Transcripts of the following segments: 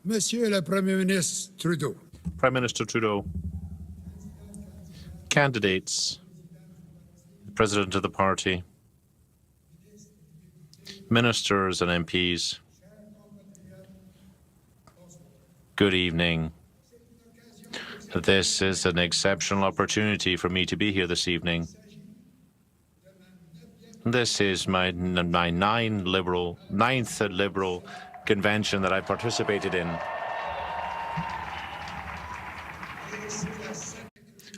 Monsieur le Premier Ministre Trudeau. Prime Minister Trudeau, candidates, the President of the party, ministers and MPs, good evening. This is an exceptional opportunity for me to be here this evening. This is my ninth Liberal convention that I participated in.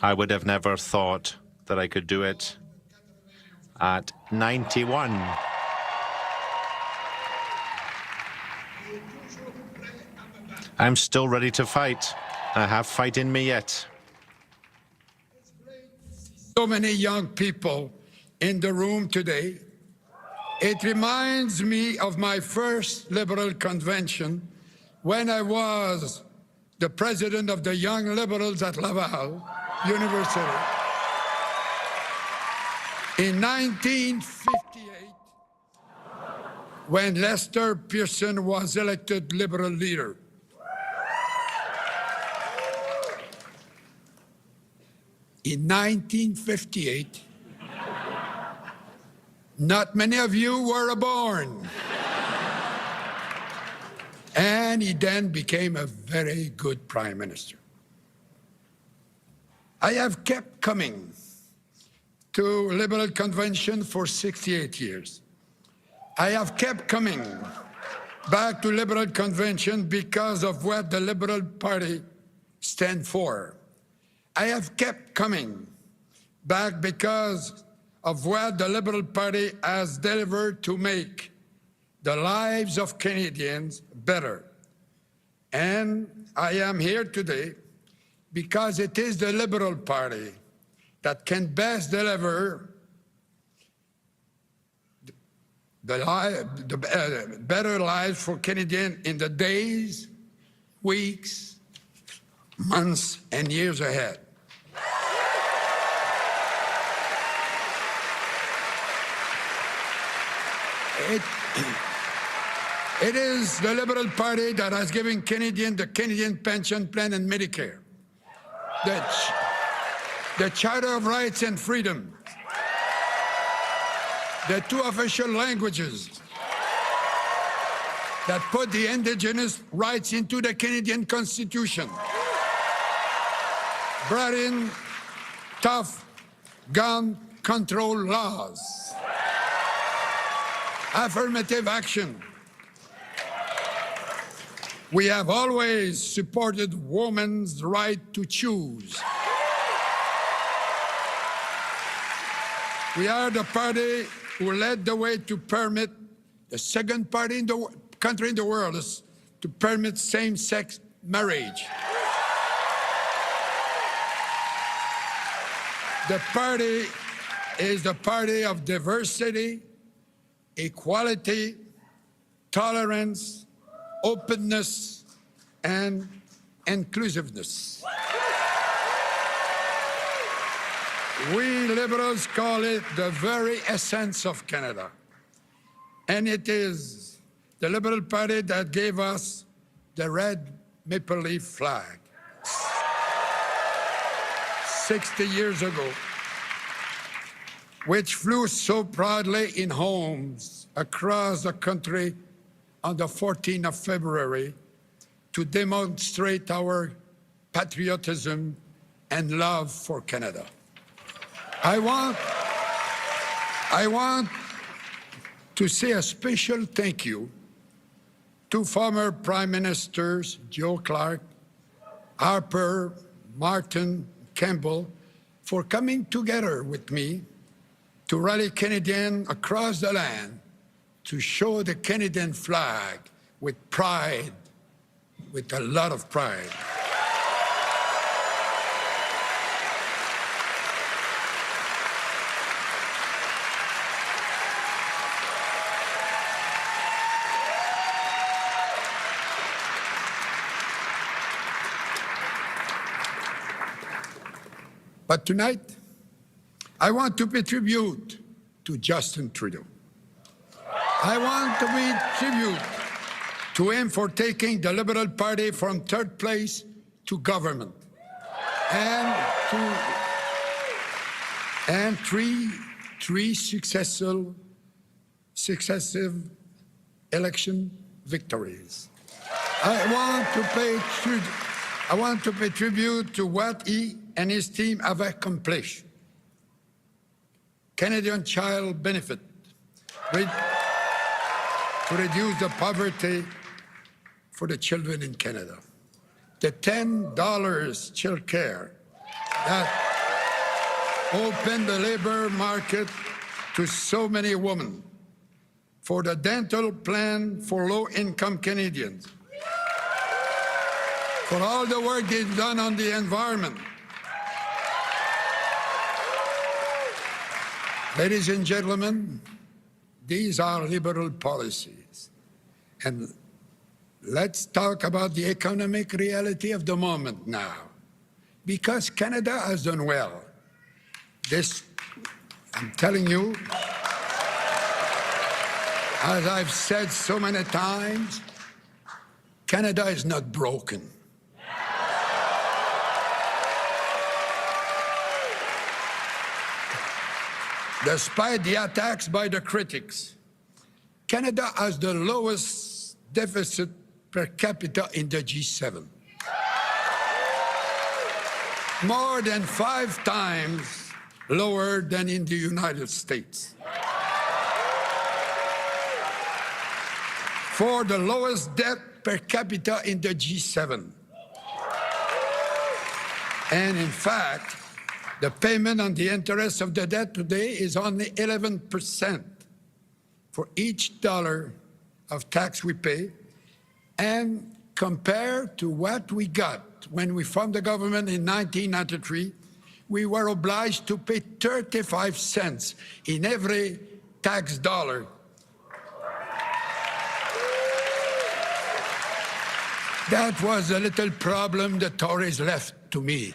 I would have never thought that I could do it at 91. I'm still ready to fight. I have fight in me yet. So many young people in the room today. It reminds me of my first Liberal convention when I was the president of the Young Liberals at Laval University. In 1958, when Lester Pearson was elected Liberal leader. In 1958, not many of you were born. And he then became a very good prime minister. I have kept coming to Liberal Convention for 68 years. I have kept coming back to Liberal Convention because of what the Liberal Party stands for. I have kept coming back because of what the Liberal Party has delivered to make the lives of Canadians better. And I am here today because it is the Liberal Party that can best deliver the better lives for Canadians in the days, weeks, months, and years ahead. It is the Liberal Party that has given Canadians the Canadian Pension Plan and Medicare, the Charter of Rights and Freedom, the two official languages that put the Indigenous rights into the Canadian Constitution, brought in tough gun control laws, affirmative action. We have always supported women's right to choose. We are the party who led the way to permit the second party in the country in the world to permit same-sex marriage. The party is the party of diversity, equality, tolerance, openness, and inclusiveness. We Liberals call it the very essence of Canada. And it is the Liberal Party that gave us the red maple leaf flag 60 years ago, which flew so proudly in homes across the country on the 14th of February to demonstrate our patriotism and love for Canada. I want to say a special thank you to former Prime Ministers Joe Clark, Harper, Martin, Campbell, for coming together with me to rally Canadians across the land to show the Canadian flag with pride, with a lot of pride. But tonight, I want to pay tribute to Justin Trudeau. I want to pay tribute to aim for taking the Liberal Party from third place to government, and three successive election victories. I want to pay tribute to what he and his team have accomplished. Canadian Child Benefit, to reduce the poverty for the children in Canada. The $10 child care that opened the labor market to so many women. For the dental plan for low-income Canadians. For all the work they've done on the environment. Ladies and gentlemen, these are liberal policies. And let's talk about the economic reality of the moment now. Because Canada has done well. This, I'm telling you, as I've said so many times, Canada is not broken. Despite the attacks by the critics, Canada has the lowest deficit per capita in the G7. More than 5 times lower than in the United States. For the lowest debt per capita in the G7. And in fact, the payment on the interest of the debt today is only 11% for each dollar of tax we pay, and compared to what we got when we formed the government in 1993, we were obliged to pay 35 cents in every tax dollar. That was a little problem the Tories left to me.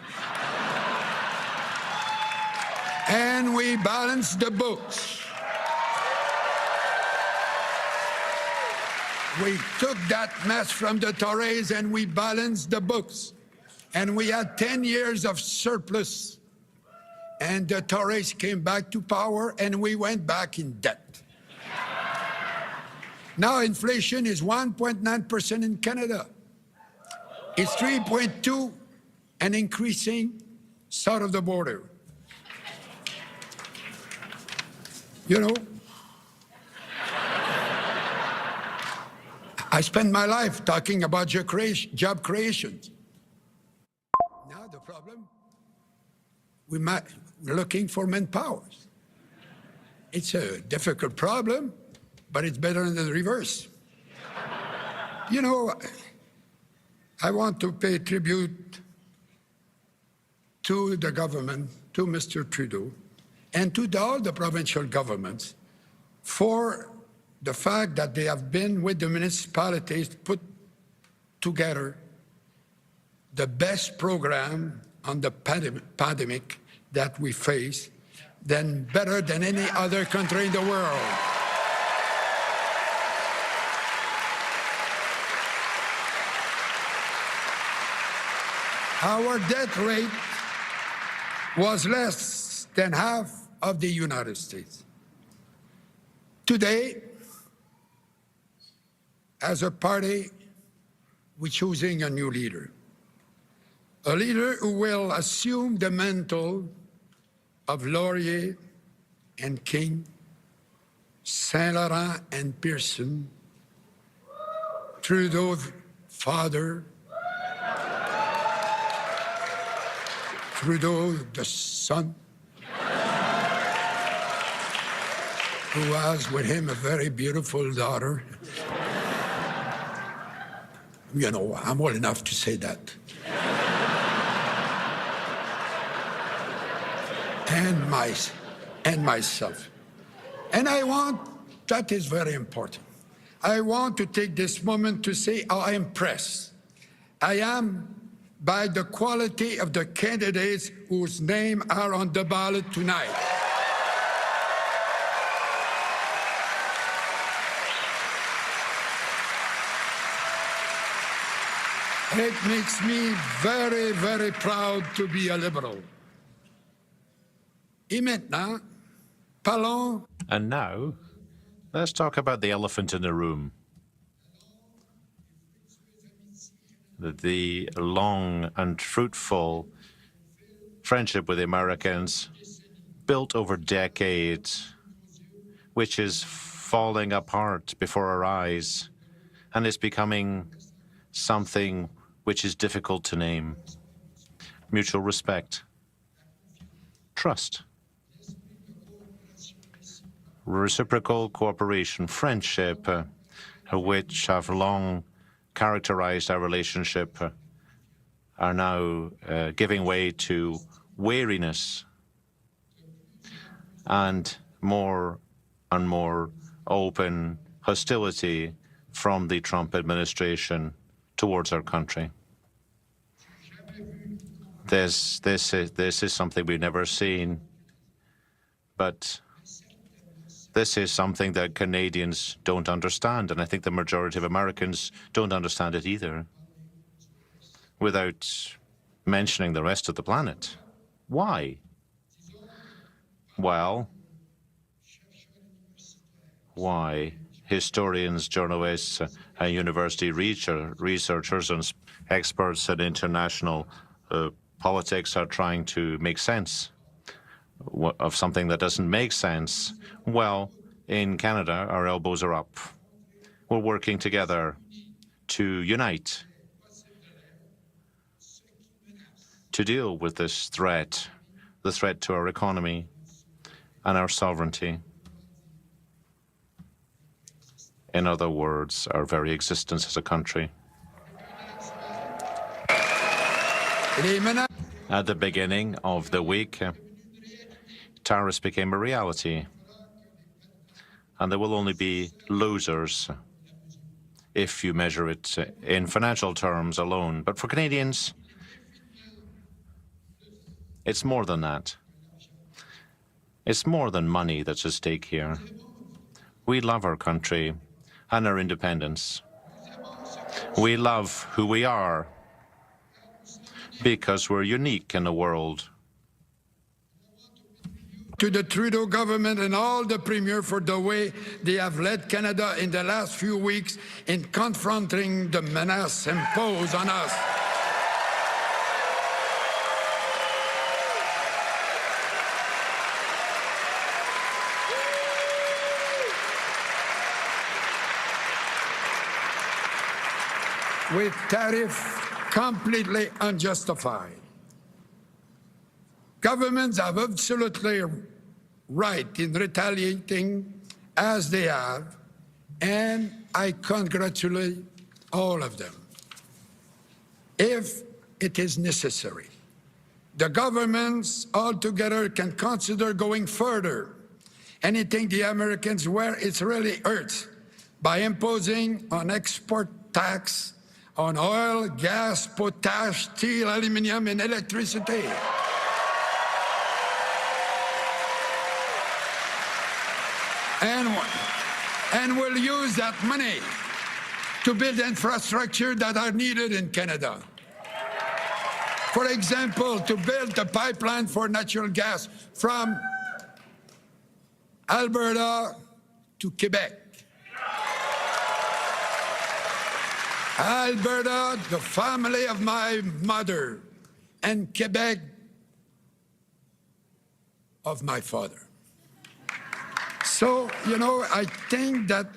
And we balanced the books. We took that mess from the Tories and we balanced the books. And we had 10 years of surplus. And the Tories came back to power and we went back in debt. Now inflation is 1.9% in Canada. It's 3.2% and increasing south of the border. You know, I spend my life talking about job creations. Now the problem, we're looking for manpower. It's a difficult problem, but it's better than the reverse. You know, I want to pay tribute to the government, to Mr. Trudeau, and to all the provincial governments for the fact that they have been with the municipalities to put together the best program on the pandemic that we face, better than any other country in the world. Our debt rate was less than half of the United States. Today, as a party, we're choosing a new leader. A leader who will assume the mantle of Laurier and King, Saint Laurent and Pearson, Trudeau's father, Trudeau the son, who has with him a very beautiful daughter. You know, I'm old enough to say that. And myself. And that is very important. I want to take this moment to say how impressed I am by the quality of the candidates whose names are on the ballot tonight. It makes me very, very proud to be a liberal. Et maintenant, parlons. And now, let's talk about the elephant in the room. The long and fruitful friendship with the Americans, built over decades, which is falling apart before our eyes, and is becoming something which is difficult to name. Mutual respect, trust, reciprocal cooperation, friendship, which have long characterized our relationship, are now giving way to wariness and more open hostility from the Trump administration towards our country. This is something we've never seen, but this is something that Canadians don't understand, and I think the majority of Americans don't understand it either, without mentioning the rest of the planet. Why? Well, why? Historians, journalists, university researchers, and experts in international politics are trying to make sense of something that doesn't make sense. Well, in Canada, our elbows are up. We're working together to unite, to deal with this threat, the threat to our economy and our sovereignty. In other words, our very existence as a country. At the beginning of the week, tariffs became a reality, and there will only be losers if you measure it in financial terms alone. But for Canadians, it's more than that. It's more than money that's at stake here. We love our country and our independence. We love who we are because we're unique in the world. To the Trudeau government and all the Premier for the way they have led Canada in the last few weeks in confronting the menace imposed on us. With tariffs completely unjustified. Governments have absolutely right in retaliating as they have, and I congratulate all of them. If it is necessary, the governments altogether can consider going further, anything the Americans where it really hurts, by imposing an export tax on oil, gas, potash, steel, aluminum, and electricity. And we'll use that money to build infrastructure that are needed in Canada. For example, to build a pipeline for natural gas from Alberta to Quebec. Alberta, the family of my mother, and Quebec, of my father. So, you know, I think that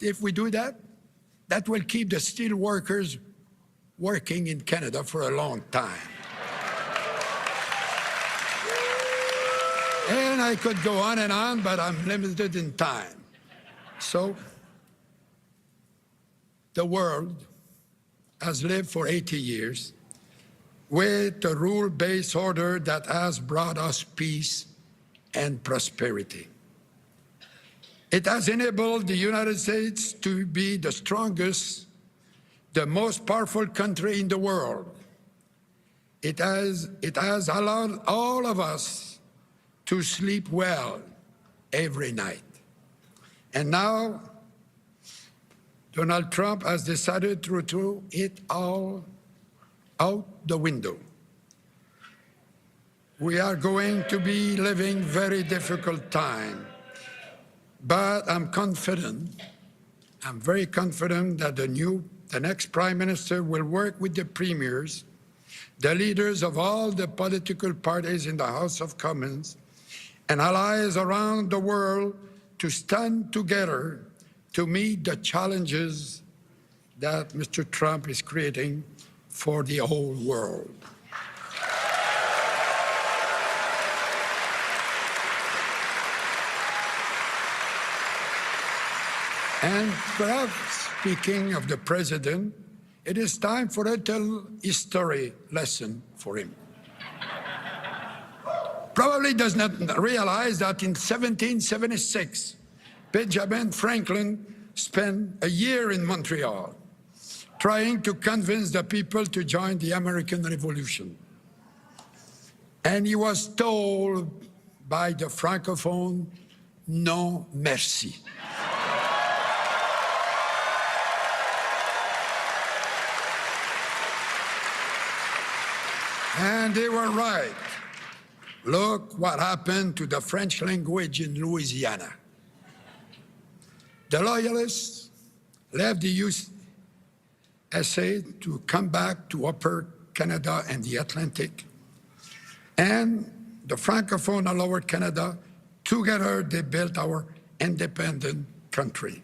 if we do that, that will keep the steel workers working in Canada for a long time. And I could go on and on, but I'm limited in time. So, the world has lived for 80 years with a rule-based order that has brought us peace and prosperity. It has enabled the United States to be the strongest, the most powerful country in the world. It has allowed all of us to sleep well every night. And now, Donald Trump has decided to throw it all out the window. We are going to be living very difficult time, but I'm very confident that the next Prime Minister will work with the premiers, the leaders of all the political parties in the House of Commons, and allies around the world to stand together to meet the challenges that Mr. Trump is creating for the whole world. And perhaps, speaking of the president, it is time for a little history lesson for him. Probably does not realize that in 1776, Benjamin Franklin spent a year in Montreal trying to convince the people to join the American Revolution. And he was told by the Francophone, non merci. And they were right. Look what happened to the French language in Louisiana. The Loyalists left the USA to come back to Upper Canada and the Atlantic. And the Francophone and Lower Canada, together they built our independent country.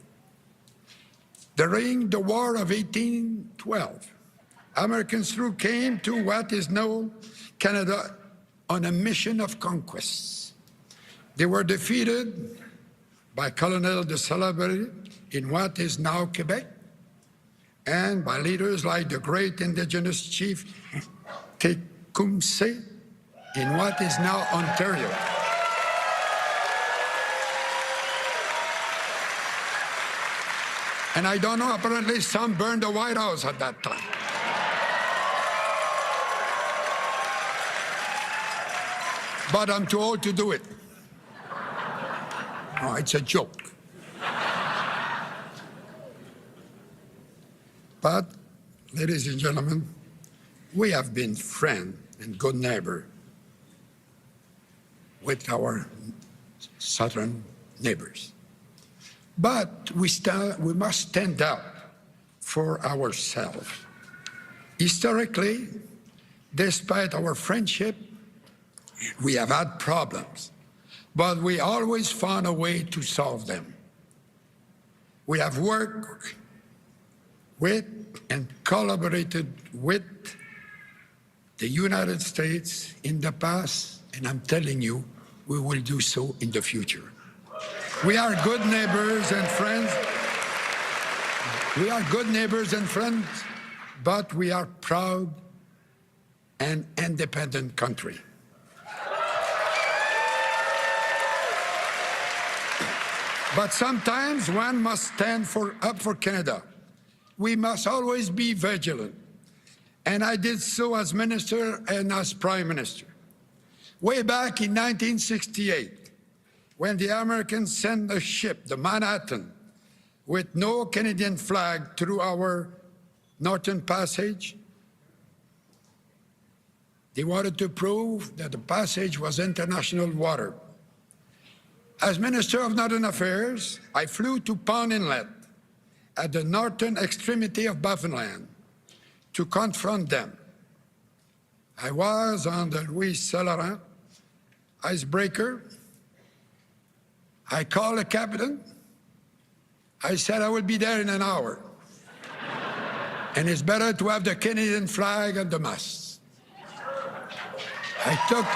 During the War of 1812, Americans came to what is now Canada on a mission of conquest. They were defeated by Colonel de Salaberry in what is now Quebec, and by leaders like the great indigenous chief Tecumseh in what is now Ontario. And I don't know, apparently some burned the White House at that time. But I'm too old to do it. No, it's a joke. But, ladies and gentlemen, we have been friend and good neighbor with our southern neighbors. But we must stand up for ourselves. Historically, despite our friendship, we have had problems, but we always found a way to solve them. We have worked with and collaborated with the United States in the past, and I'm telling you, we will do so in the future. We are good neighbors and friends. We are good neighbors and friends, but we are proud and independent country. But sometimes one must stand up for Canada. We must always be vigilant. And I did so as minister and as prime minister. Way back in 1968, when the Americans sent a ship, the Manhattan, with no Canadian flag through our Northern Passage, they wanted to prove that the passage was international water. As Minister of Northern Affairs, I flew to Pond Inlet at the northern extremity of Baffinland to confront them. I was on the Louis Saint-Laurent icebreaker. I called the captain. I said I will be there in an hour. And it's better to have the Canadian flag at the mast. I took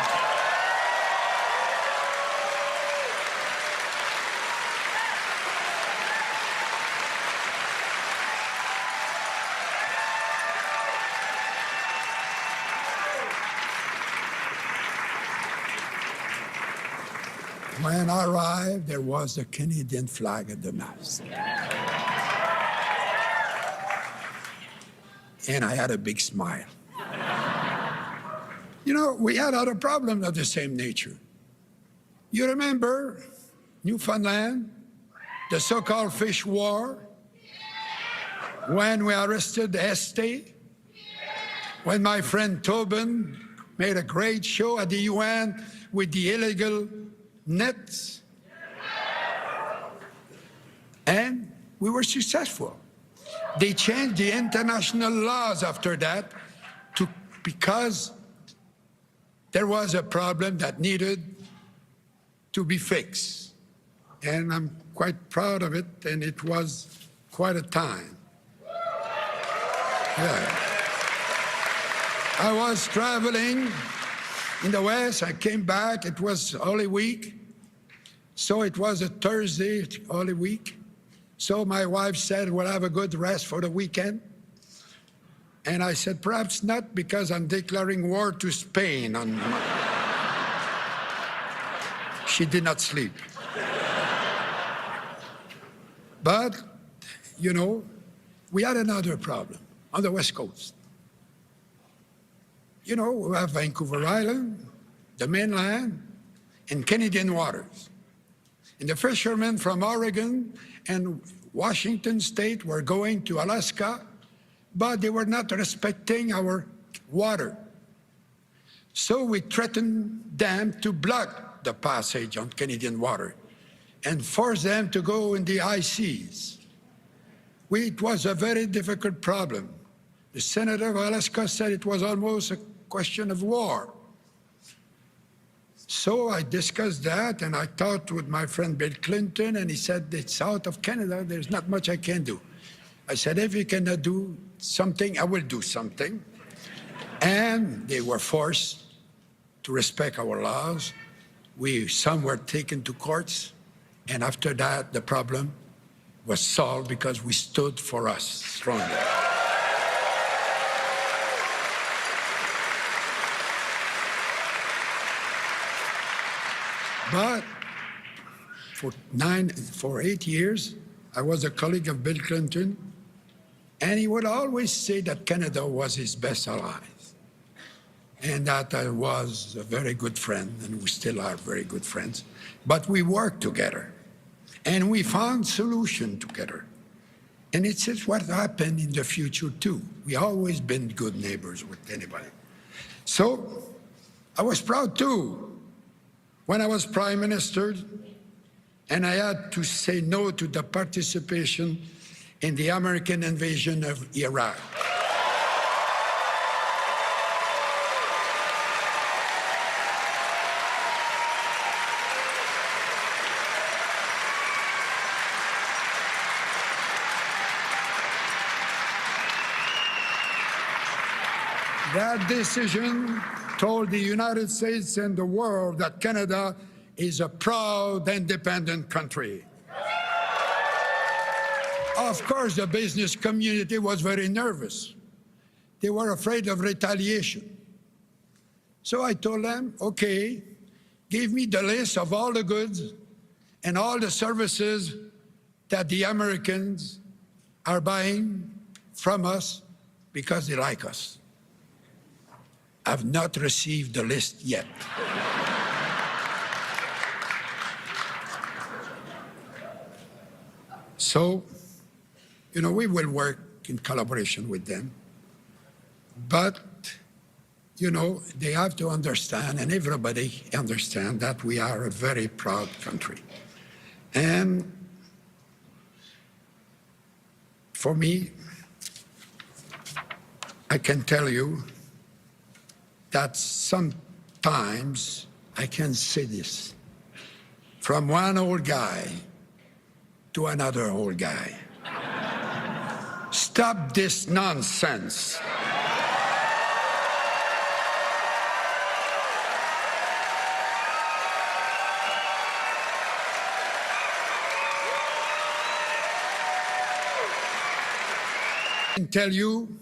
When I arrived, there was a Canadian flag at the mast. And I had a big smile. You know, we had other problems of the same nature. You remember Newfoundland, the so-called fish war, when we arrested Estee, when my friend Tobin made a great show at the UN with the illegal nets. And we were successful. They changed the international laws after that because there was a problem that needed to be fixed. And I'm quite proud of it, and it was quite a time. Yeah. I was traveling in the West. I came back. It was Holy Week. So it was a Thursday, Holy Week. So my wife said, we'll have a good rest for the weekend. And I said, perhaps not, because I'm declaring war to Spain. She did not sleep. But, you know, we had another problem on the West Coast. You know, we have Vancouver Island, the mainland, and Canadian waters. And the fishermen from Oregon and Washington State were going to Alaska, but they were not respecting our water. So we threatened them to block the passage on Canadian water and force them to go in the high seas. It was a very difficult problem. The senator of Alaska said it was almost a question of war. So I discussed that, and I talked with my friend Bill Clinton, and he said, it's out of Canada, there's not much I can do. I said, if you cannot do something, I will do something. And they were forced to respect our laws. Some were taken to courts, and after that, the problem was solved because we stood for us strongly. But for 8 years, I was a colleague of Bill Clinton, and he would always say that Canada was his best ally, and that I was a very good friend, and we still are very good friends. But we worked together, and we found solutions together. And it's what happened in the future, too. We always been good neighbors with anybody. So I was proud, too, when I was Prime Minister, and I had to say no to the participation in the American invasion of Iraq. That decision told the United States and the world that Canada is a proud, independent country. Of course, the business community was very nervous. They were afraid of retaliation. So I told them, okay, give me the list of all the goods and all the services that the Americans are buying from us because they like us. I've not received the list yet. So, you know, we will work in collaboration with them. But, you know, they have to understand, and everybody understand, that we are a very proud country. And for me, I can tell you that sometimes I can say this, from one old guy to another old guy. Stop this nonsense. I can tell you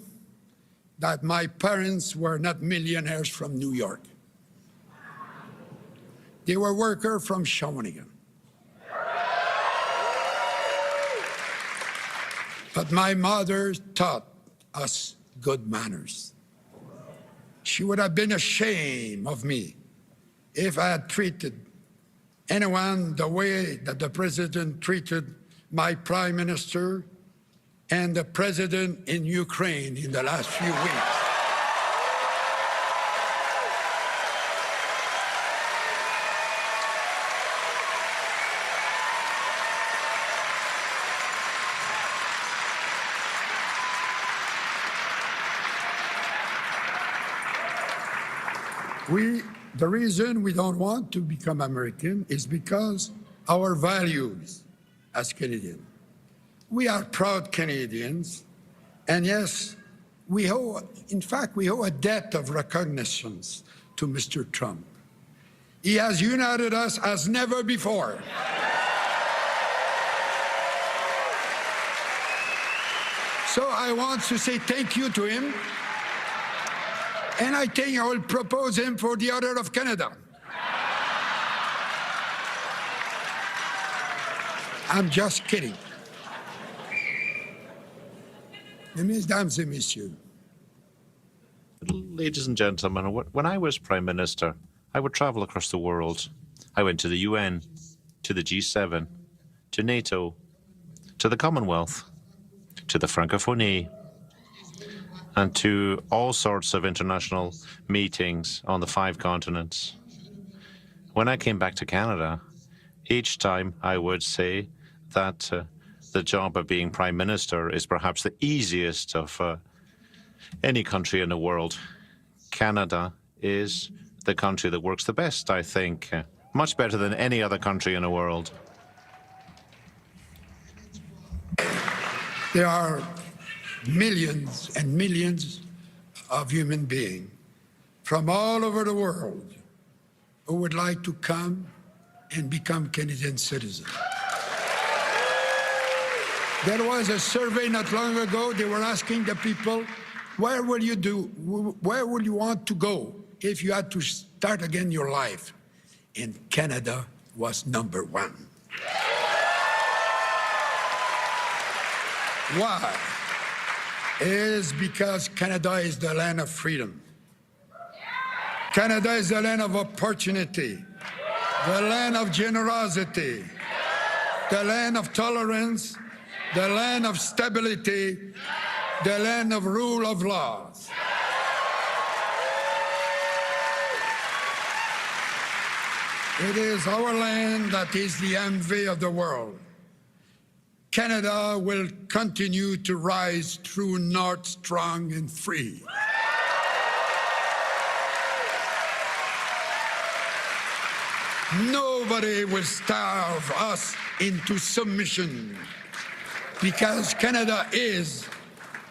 that my parents were not millionaires from New York. They were workers from Shawinigan. But my mother taught us good manners. She would have been ashamed of me if I had treated anyone the way that the president treated my prime minister and the president in Ukraine in the last few weeks. The reason we don't want to become American is because our values as Canadians. We are proud Canadians, and yes, we owe a debt of recognition to Mr. Trump. He has united us as never before. So I want to say thank you to him, and I think I will propose him for the order of Canada. I'm just kidding. Mesdames et messieurs. Ladies and gentlemen, when I was Prime Minister, I would travel across the world. I went to the UN, to the G7, to NATO, to the Commonwealth, to the Francophonie, and to all sorts of international meetings on the 5 continents. When I came back to Canada, each time I would say that the job of being Prime Minister is perhaps the easiest of any country in the world. Canada is the country that works the best, I think, much better than any other country in the world. There are millions and millions of human beings from all over the world who would like to come and become Canadian citizens. There was a survey not long ago. They were asking the people, where will you want to go if you had to start again your life? And Canada was #1. Why? It is because Canada is the land of freedom. Canada is the land of opportunity, the land of generosity, the land of tolerance, the land of stability, the land of rule of law. It is our land that is the envy of the world. Canada will continue to rise through north strong and free. Nobody will starve us into submission, because Canada is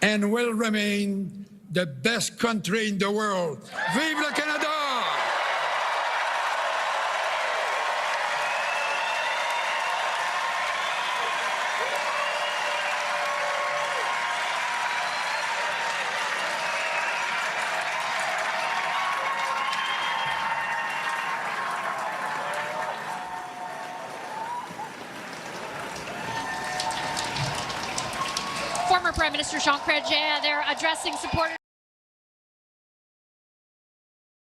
and will remain the best country in the world. Vive le Canada! Former Prime Minister Chrétien, they're addressing supporters.